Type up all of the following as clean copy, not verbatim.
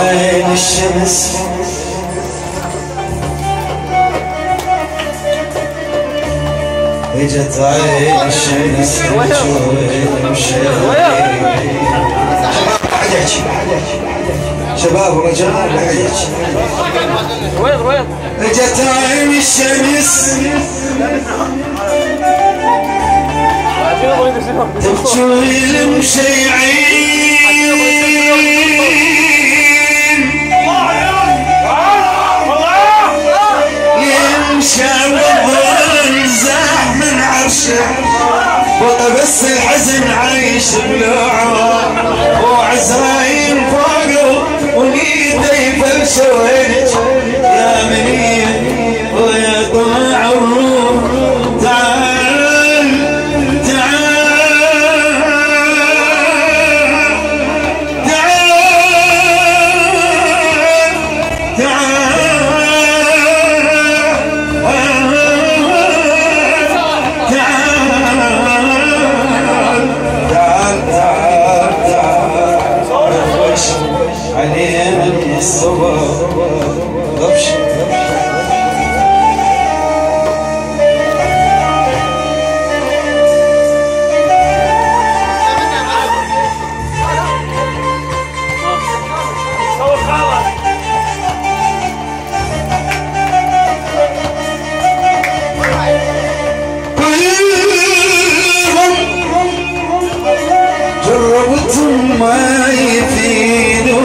عين الشمس اجت عين الشمس شباب ورجال اجت عين الشمس تبكي المشيعين بس الحزن عايش بلوعه وعزرايل فوقه ونيده يفلش وينك يا منيه ويا طلع الروح تعال تعال تعال تعال علينا الصبر ابشر جربتم ما يفيدون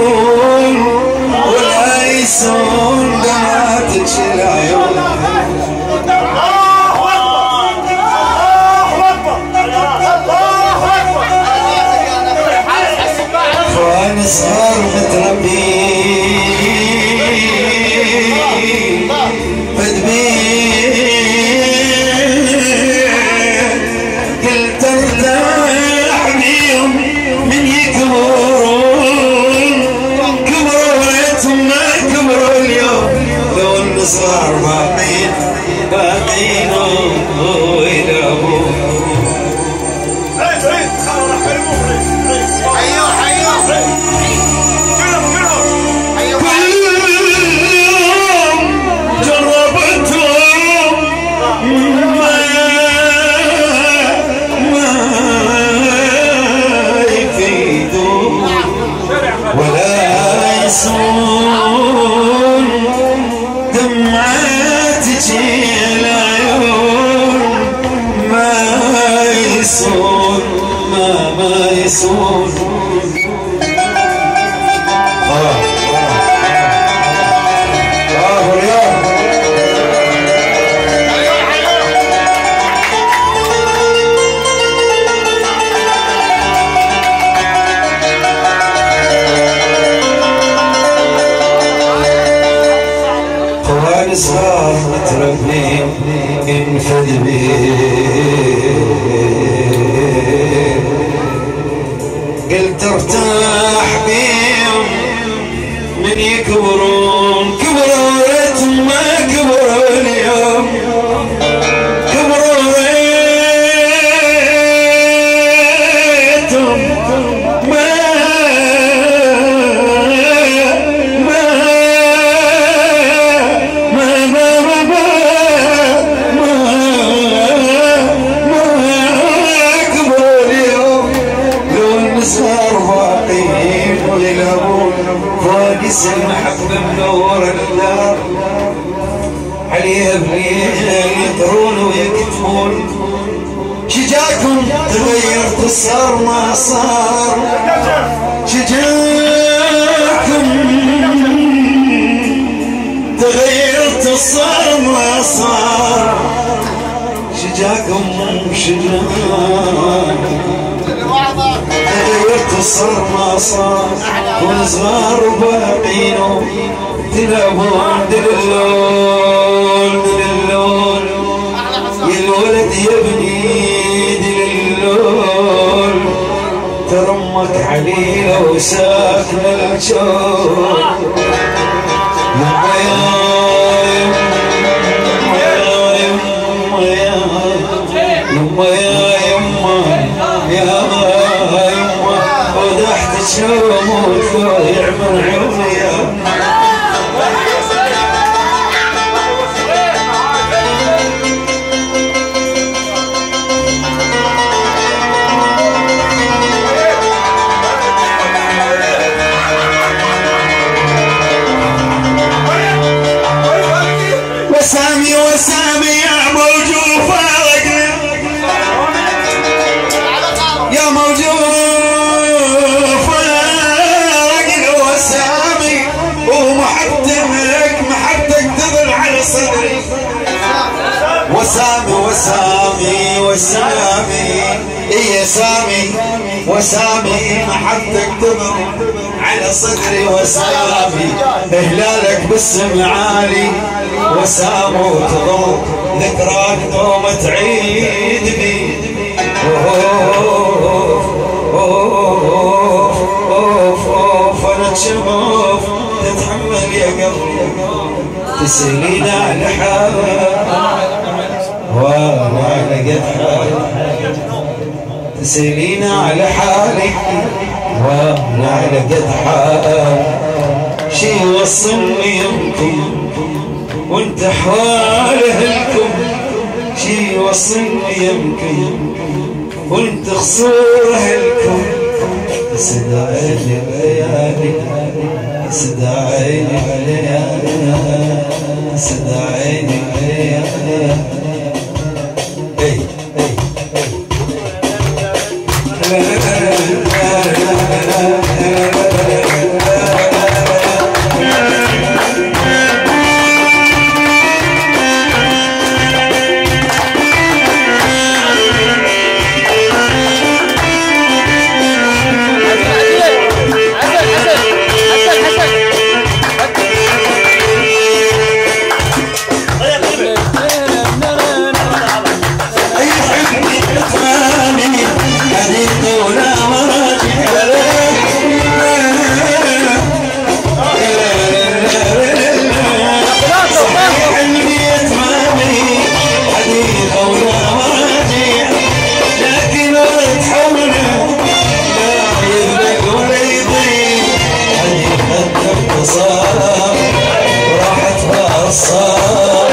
ولا يسون دمعتك العيون فأنا صغار متربين فدبين قلت ارتاح بيهم من يكبرون كبروا ويتهم ما كبروا اليوم لو الصغار باقين ويلعبون دمعاتك العيون ما يسون ما يسون صغار متربين انفد بيه قلت ارتاح بيهم من يكبرون كبروا ريتهم ما كبروا اليوم كبروا ريتهم فاقس المحبة منور الدار عليها بنيها يطرون ويكتبون شجاكم تغيرت صار ما صار شجاكم تغيرت صار ما صار شجاكم بشجان تغيرت صار ما صار والصغار باقينو تلعبون دللون دللون يا الولد يا ابني دللون ترمك عليله وساكن الجو يما يا يما وضحت شومك يعمل عميا وسامي وسامي يا موجود فارقنا يا موجود فارقنا وسامي ومحبتك محبتك تظل على صدري وسامي وسامي وسامي يا سامي وسامي محبتك تظل على صدري وسامي هلالك بالسم عالي وسام وتظل ذكراك دوم تعيد بي انا تشوف تتحمل يا قلبي تسألين على حالك وانا لقيت حالك تسألين على حالك وانا لقيت حالك شي وصلني يمكن وانت حوال اهلكم شي وصلني يمكن وانت خسور اهلكم سد عيني الليالي سد عيني الليالي سد عيني الليالي اي راحت بقى الصار